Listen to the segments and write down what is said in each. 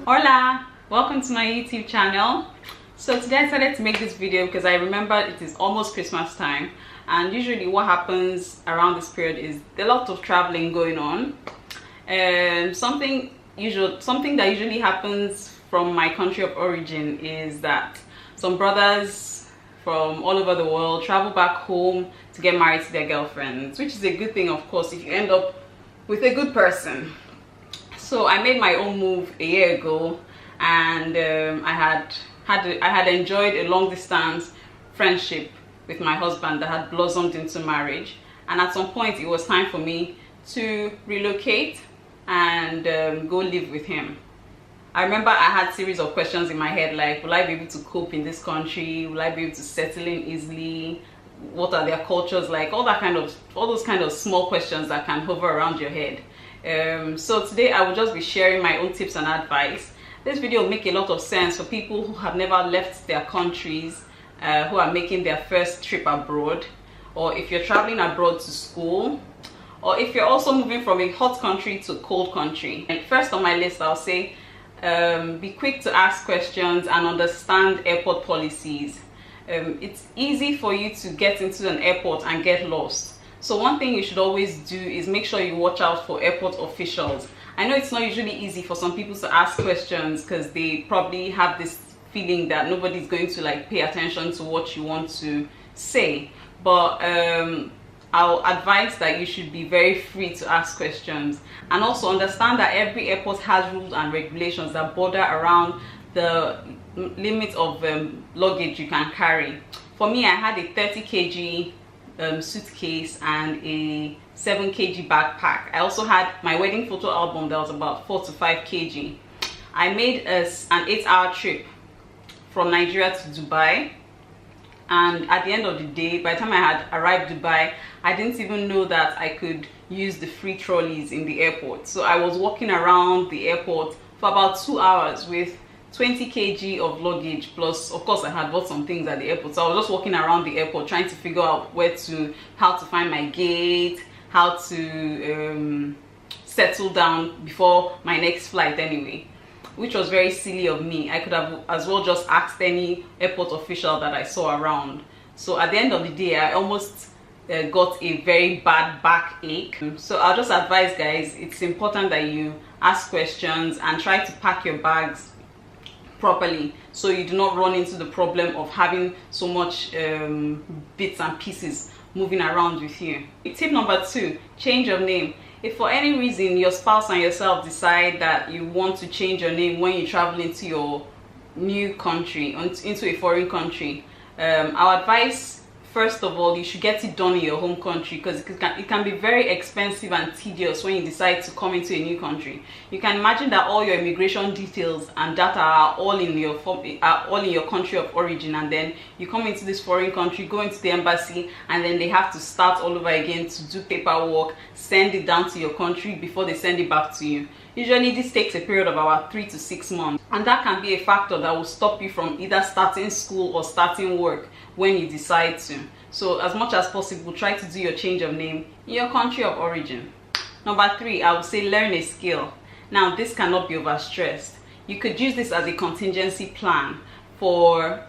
Hola, welcome to my YouTube channel. So today I decided to make this video because I remember it is almost Christmas time, and usually what happens around this period is a lot of traveling going on. And something that usually happens from my country of origin is that some brothers from all over the world travel back home to get married to their girlfriends, which is a good thing, of course, if you end up with a good person. So I made my own move a year ago, and I had enjoyed a long distance friendship with my husband that had blossomed into marriage, and at some point it was time for me to relocate and go live with him. I remember I had a series of questions in my head, like, will I be able to cope in this country? Will I be able to settle in easily? What are their cultures like? All those kind of small questions that can hover around your head. So today I will just be sharing my own tips and advice. This video will make a lot of sense for people who have never left their countries, who are making their first trip abroad, or if you're traveling abroad to school, or if you're also moving from a hot country to a cold country. And first on my list, I'll say be quick to ask questions and understand airport policies. It's easy for you to get into an airport and get lost. So one thing you should always do is make sure you watch out for airport officials. I know it's not usually easy for some people to ask questions because they probably have this feeling that nobody's going to like pay attention to what you want to say. But I'll advise that you should be very free to ask questions, and also understand that every airport has rules and regulations that border around the limit of luggage you can carry. For me, I had a 30 kg suitcase and a 7 kg backpack. I also had my wedding photo album that was about 4 to 5 kg. I made an 8-hour trip from Nigeria to Dubai, and at the end of the day, by the time I had arrived Dubai, I didn't even know that I could use the free trolleys in the airport. So I was walking around the airport for about 2 hours with 20 kg of luggage, plus of course I had bought some things at the airport. So I was just walking around the airport trying to figure out how to find my gate, how to settle down before my next flight anyway, which was very silly of me. I could have as well just asked any airport official that I saw around. So at the end of the day, I almost got a very bad backache. So I'll just advise, guys, it's important that you ask questions and try to pack your bags properly so you do not run into the problem of having so much bits and pieces moving around with you. Tip number 2, change your name. If for any reason your spouse and yourself decide that you want to change your name when you travel into your new country, into a foreign country, our advice, first of all, you should get it done in your home country, because it can be very expensive and tedious when you decide to come into a new country. You can imagine that all your immigration details and data are all in your country of origin, and then you come into this foreign country, go into the embassy, and then they have to start all over again to do paperwork, send it down to your country before they send it back to you. Usually this takes a period of about 3 to 6 months, and that can be a factor that will stop you from either starting school or starting work when you decide to. So as much as possible, try to do your change of name in your country of origin. Number 3, I would say learn a skill. Now this cannot be overstressed. You could use this as a contingency plan for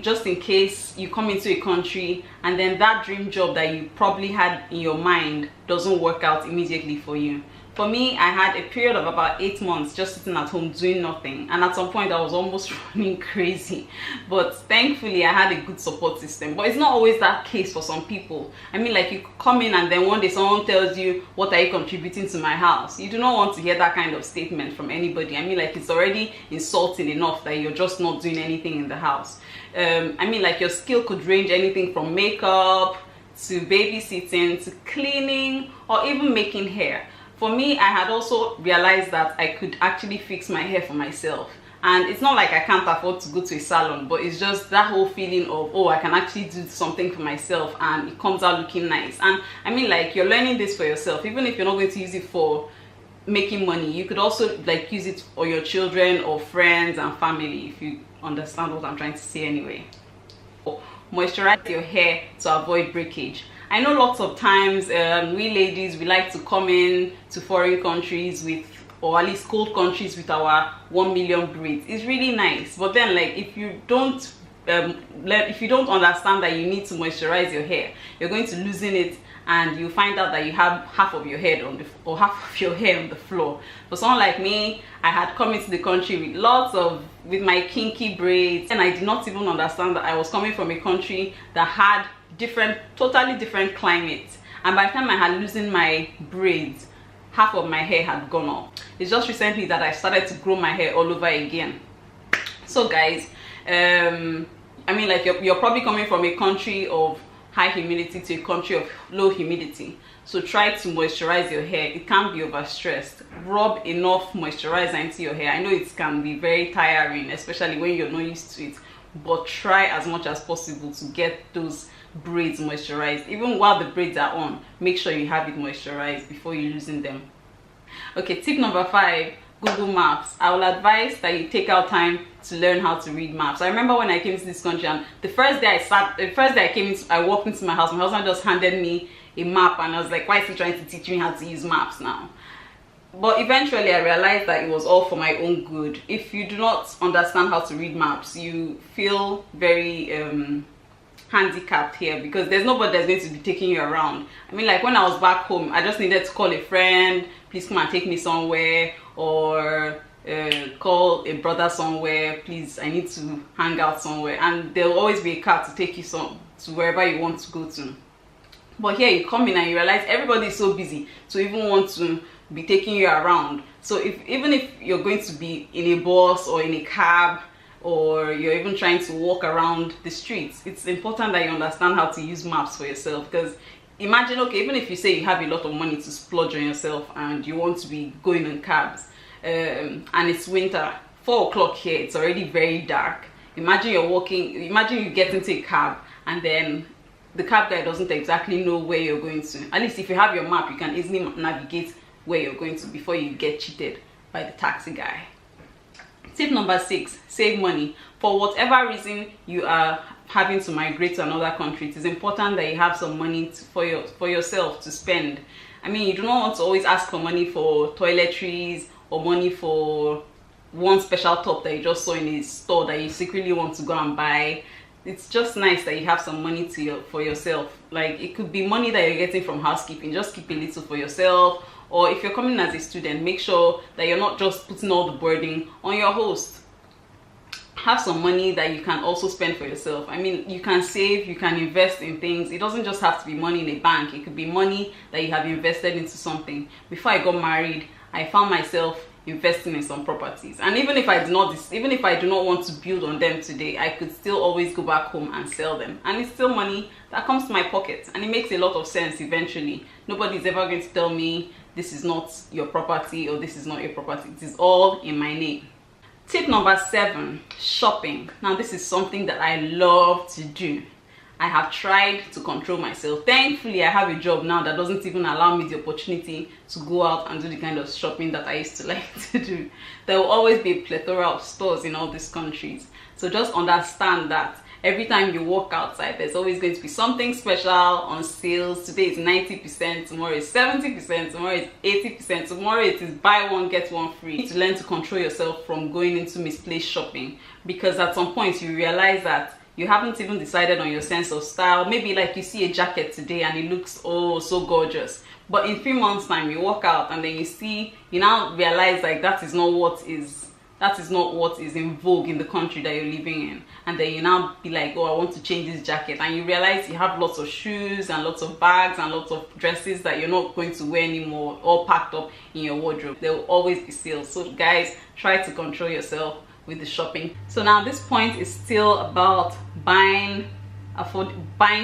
just in case you come into a country and then that dream job that you probably had in your mind doesn't work out immediately for you. For me, I had a period of about 8 months just sitting at home doing nothing, and at some point I was almost running crazy. But thankfully I had a good support system. But it's not always that case for some people. I mean, like, you come in and then one day someone tells you, what are you contributing to my house? You do not want to hear that kind of statement from anybody. I mean, like, it's already insulting enough that you're just not doing anything in the house. I mean, like, your skill could range anything from makeup to babysitting to cleaning or even making hair. For me, I had also realized that I could actually fix my hair for myself. And it's not like I can't afford to go to a salon, but it's just that whole feeling of, oh, I can actually do something for myself and it comes out looking nice. And I mean, like, you're learning this for yourself. Even if you're not going to use it for making money, you could also like use it for your children or friends and family, if you understand what I'm trying to say anyway. Moisturize your hair to avoid breakage. I know lots of times we ladies, we like to come in to foreign countries with or at least cold countries with our 1 million braids. It's really nice, but then like if you don't understand that you need to moisturize your hair, you're going to loosen it, and you find out that you have half of your hair on the floor. For someone like me, I had come into the country with my kinky braids, and I did not even understand that I was coming from a country that had totally different climates. And by the time I had loosened my braids, half of my hair had gone off. It's just recently that I started to grow my hair all over again. So guys, I mean, like you're probably coming from a country of high humidity to a country of low humidity, so try to moisturize your hair. It can't be overstressed. Rub enough moisturizer into your hair. I know it can be very tiring, especially when you're not used to it, but try as much as possible to get those braids moisturized. Even while the braids are on, make sure you have it moisturized before you loosen them. Okay, tip number 5, Google Maps. I will advise that you take out time to learn how to read maps. I remember when I came to this country, and the first day I walked into my house, my husband just handed me a map, and I was like, why is he trying to teach me how to use maps now? But eventually I realized that it was all for my own good. If you do not understand how to read maps, you feel very handicapped here, because there's nobody that's going to be taking you around. I mean, like when I was back home, I just needed to call a friend, please come and take me somewhere, or call a brother somewhere, please, I need to hang out somewhere, and there'll always be a car to take you to wherever you want to go to. But here you come in and you realize everybody is so busy to even want to be taking you around. So even if you're going to be in a bus or in a cab, or you're even trying to walk around the streets, it's important that you understand how to use maps for yourself. Because imagine, okay, even if you say you have a lot of money to splurge on yourself and you want to be going in cabs, and it's winter, 4 o'clock here, it's already very dark. Imagine you get into a cab, and then the cab guy doesn't exactly know where you're going to. At least if you have your map, you can easily navigate where you're going to before you get cheated by the taxi guy. Tip number 6, save money. For whatever reason you are having to migrate to another country, it is important that you have some money for yourself to spend. I mean, you do not want to always ask for money for toiletries, or money for one special top that you just saw in a store that you secretly want to go and buy. It's just nice that you have some money for yourself. Like, it could be money that you're getting from housekeeping, just keep a little for yourself. Or if you're coming as a student, make sure that you're not just putting all the burden on your host. Have some money that you can also spend for yourself. I mean, you can save, you can invest in things. It doesn't just have to be money in a bank. It could be money that you have invested into something. Before I got married, I found myself investing in some properties, and even if I do not want to build on them today, I could still always go back home and sell them, and it's still money that comes to my pocket, and it makes a lot of sense eventually. Nobody's ever going to tell me this is not your property or this is not your property. It is all in my name. Tip number 7, shopping. Now, this is something that I love to do. I have tried to control myself. Thankfully, I have a job now that doesn't even allow me the opportunity to go out and do the kind of shopping that I used to like to do. There will always be a plethora of stores in all these countries. So just understand that every time you walk outside, there's always going to be something special on sales. Today is 90%, tomorrow is 70%, tomorrow is 80%, tomorrow it is buy one, get one free. You need to learn to control yourself from going into misplaced shopping, because at some point you realize that you haven't even decided on your sense of style. Maybe like you see a jacket today and it looks oh so gorgeous, but in 3 months time you walk out and then you now realize like that is not what is in vogue in the country that you're living in, and then you now be like, oh, I want to change this jacket, and you realize you have lots of shoes and lots of bags and lots of dresses that you're not going to wear anymore, all packed up in your wardrobe. There will always be sales. So guys, try to control yourself with the shopping. So now this point is still about buying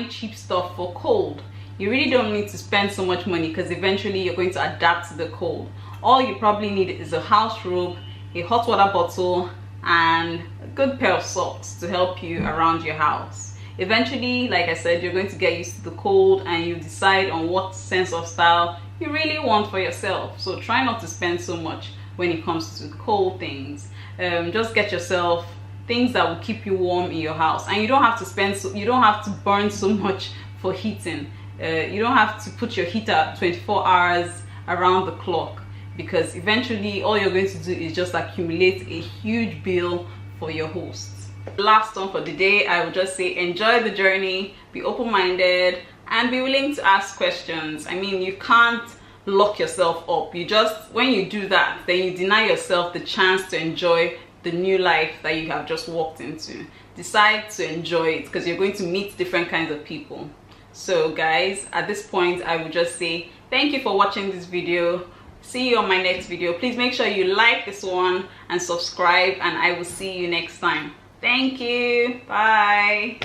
cheap stuff for cold. You really don't need to spend so much money, because eventually you're going to adapt to the cold. All you probably need is a house robe, a hot water bottle, and a good pair of socks to help you around your house. Eventually, like I said, you're going to get used to the cold, and you decide on what sense of style you really want for yourself. So try not to spend so much when it comes to cold things. Just get yourself things that will keep you warm in your house, and you don't have to burn so much for heating. You don't have to put your heater 24 hours around the clock. because eventually all you're going to do is just accumulate a huge bill for your hosts. Last one for the day, I would just say enjoy the journey, be open-minded, and be willing to ask questions. I mean, you can't lock yourself up. You just, when you do that, then you deny yourself the chance to enjoy the new life that you have just walked into. Decide to enjoy it, because you're going to meet different kinds of people. So guys, at this point I would just say thank you for watching this video. See you on my next video. Please make sure you like this one and subscribe, and I will see you next time. Thank you. Bye.